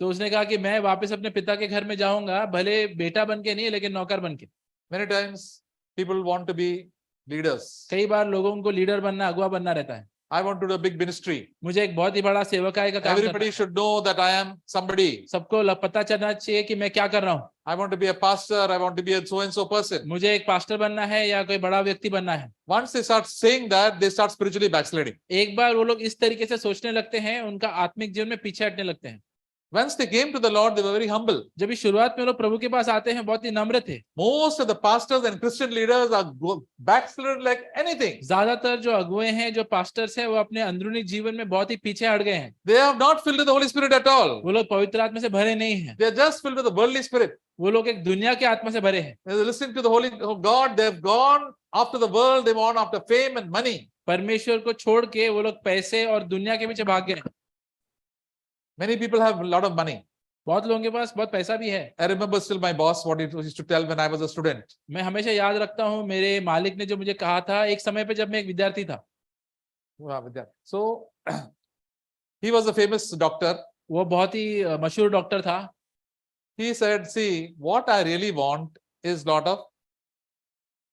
तो उसने कहा कि मैं वापस अपने पिता के घर में जाऊंगा, भले बेटा बन के नहीं लेकिन नौकर बन के। Many times people want to be leaders. कई बार लोगों को लीडर बनना, अगुवा बनना रहता है। I want to do a big ministry. मुझे एक बहुत ही बड़ा सेवकाई का काम करना Everybody है। should know that I am somebody. सबको पता चलना चाहिए कि मैं क्या कर रहा हूँ। I want to be a pastor. I want to be a so and so person. मुझे एक पास्टर बनना है या कोई बड़ा व्यक्ति बनना है। Once they start saying that, they start spiritually backsliding. एक बार वो लोग इस तरीके से सोचने लगते हैं, उनका आत्मिक जीवन में पीछे हटने लगते हैं। Once they came to the Lord, they were very humble. जब इस शुरुआत में लोग प्रभु के पास आते हैं, बहुत ही नम्र थे। Most of the pastors and Christian leaders are backslidden like anything. ज्यादातर जो अगुए हैं, जो पास्टर्स हैं, वो अपने अंदरूनी जीवन में बहुत ही पीछे हट गए हैं। They have not filled with the Holy Spirit at all. वो लोग पवित्र आत्मा से भरे नहीं हैं। They are just filled with the worldly spirit. वो लोग एक दुनिया के आत्मा से भरे हैं। They are listening to the Holy God. They have gone after the world. They want after fame and money. परमेश्वर को छोड़ के वो लोग पैसे और दुनिया के पीछे भाग गए। Many people have a lot of money. बहुत लोगों के पास बहुत पैसा भी है। I remember still my boss what he used to tell when I was a student. मैं हमेशा याद रखता हूँ मेरे मालिक ने जो मुझे कहा था एक समय पे जब मैं एक विद्यार्थी था। So he was a famous doctor. वो बहुत ही मशहूर डॉक्टर था। He said, see, what I really want is lot of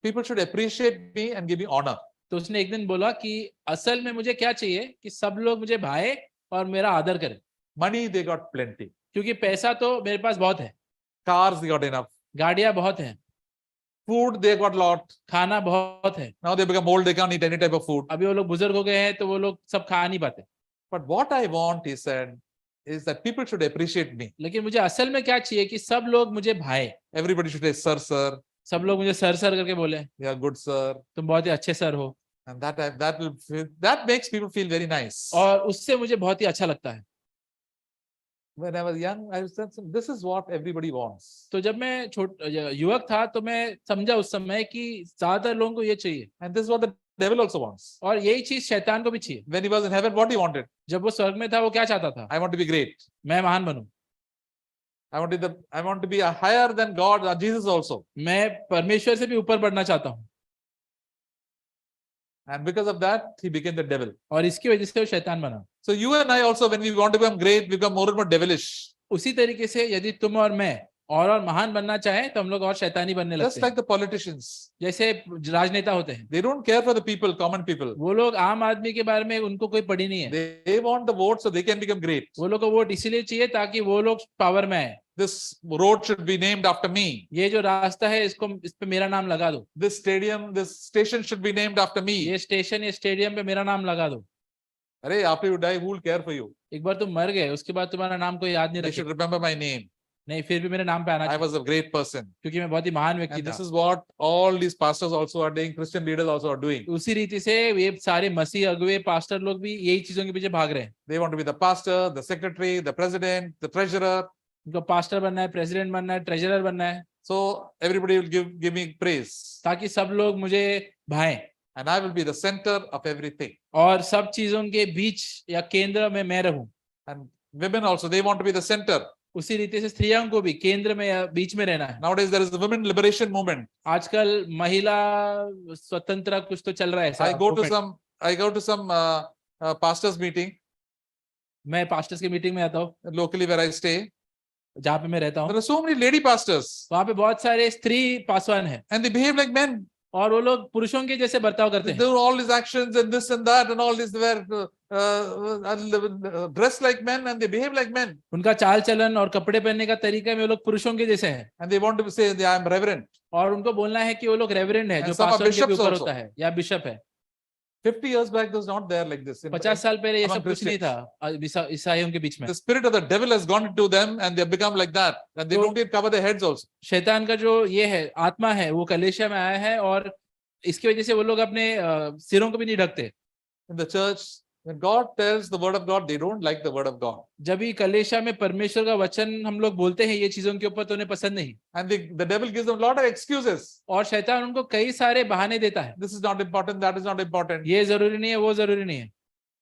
people should appreciate me and give me honor. तो उसने एक दिन बोला कि असल में मुझे क्या चाहिए कि सब लोग मुझे भाए और मेरा आदर करें। Money they got plenty. क्योंकि पैसा तो मेरे पास बहुत है। Cars they got enough. गाड़ियां बहुत हैं। Food they got lot. खाना बहुत है। Now they become old, they can't eat any type of food. अभी वो लोग बुजुर्ग हो गए हैं तो वो लोग सब खा नहीं पाते। But what I want, he said, is that people should appreciate me. लेकिन मुझे असल में क्या चाहिए कि सब लोग मुझे भाए। Everybody should say, sir, sir. सब लोग मुझे सर सर करके बोले, You are good, sir. तुम बहुत ही अच्छे सर हो। And that makes people feel very nice. और उससे मुझे बहुत ही अच्छा लगता है। When I was young, I said, this is what everybody wants. तो जब मैं युवक था तो मैं समझा उस समय कि ज्यादातर लोगों को ये चाहिए। And this is what the devil also wants. और यही चीज शैतान को भी चाहिए। When he was in heaven, what he wanted? जब वो स्वर्ग में था वो क्या चाहता था? I want to be great. मैं महान बनूं। I want to be a higher than God, Jesus also. मैं परमेश्वर से भी ऊपर बढ़ना चाहता हूँ। And because of that, he became the devil. और इसकी वजह से वो शैतान बना। So you and I also, when we want to become great, become more and more devilish. उसी तरीके से यदि तुम और मैं और महान बनना चाहें तो हम लोग और शैतानी बनने लगते Just like the politicians. जैसे राजनेता होते हैं, They don't care for the people, common people. वो लोग आम आदमी के बारे में उनको कोई पड़ी नहीं है। They want the vote so they can become great. वो लोग को वोट इसीलिए चाहिए ताकि वो लोग पावर में आए। This road should be named after me. ये जो रास्ता है इसको इस पे मेरा नाम लगा दो। This stadium, this station should be named after me. ये स्टेशन, ये स्टेडियम पे मेरा नाम लगा दो। Arey, after you die, who will care for you? एक बार तुम मर गए, उसके बाद तुम्हारा नाम कोई याद नहीं They should रखेगा। remember my name. नहीं, फिर भी मेरे नाम पे आना I चाहिए was a great person. क्योंकि मैं बहुत ही महान व्यक्ति And था। this is what all these pastors also are doing, Christian leaders also are doing. उसी रीति से ये सारे मसीह अगुए पास्टर लोग भी यही चीजों के पीछे भाग रहे हैं। They want to be the pastor, the secretary, the president, the treasurer. उनको पास्टर बनना है, प्रेसिडेंट बनना है, ट्रेजरर बनना है, So everybody will give me praise. ताकि सब लोग मुझे भाएं And I will be the center of everything. और सब चीजों के बीच या केंद्र में मैं रहूं। And women also, they want to be the center. उसी रीति से स्त्रियों को भी केंद्र में या बीच में रहना है। Nowadays there is the women liberation movement. आजकल महिला स्वतंत्र कुछ तो चल रहा है। I go to some pastors meeting मैं पास्टर्स की मीटिंग में आता हूँ, locally where I stay. जहाँ पे मैं रहता There हूँ, are so many lady pastors वहां पे बहुत सारे स्त्री पासवान हैं and they behave like men. और वो लोग पुरुषों के जैसे बर्ताव करते They हैं। do all these actions and this and that and all this. They wear dressed like men and they behave like men. उनका चाल चलन और कपड़े पहनने का तरीका में वो लोग पुरुषों के जैसे हैं And they want to say I am reverend. और उनको बोलना है कि वो लोग रेवरेंड है, And जो some are पास्टर के भी bishops ऊपर also. होता है या बिशप है। 50 years back, this was not there like this. 50 साल पहले ये among सब कुछ नहीं था ईसाइयों के बीच में। The spirit of the devil has gone into them and they have become like that. And they So- don't even cover their heads also. शैतान का जो ये है आत्मा है वो कलेशा में आया है और इसकी वजह से वो लोग अपने सिरों को भी नहीं ढकते। In the church, when God tells the word of God, they don't like the word of God. जब भी कलेशा में परमेश्वर का वचन हम लोग बोलते हैं ये चीजों के ऊपर तो उन्हें पसंद नहीं And the devil gives them a lot of excuses. और शैतान उनको कई सारे बहाने देता है। This is not important, that is not important. ये जरूरी नहीं है, वो जरूरी नहीं है।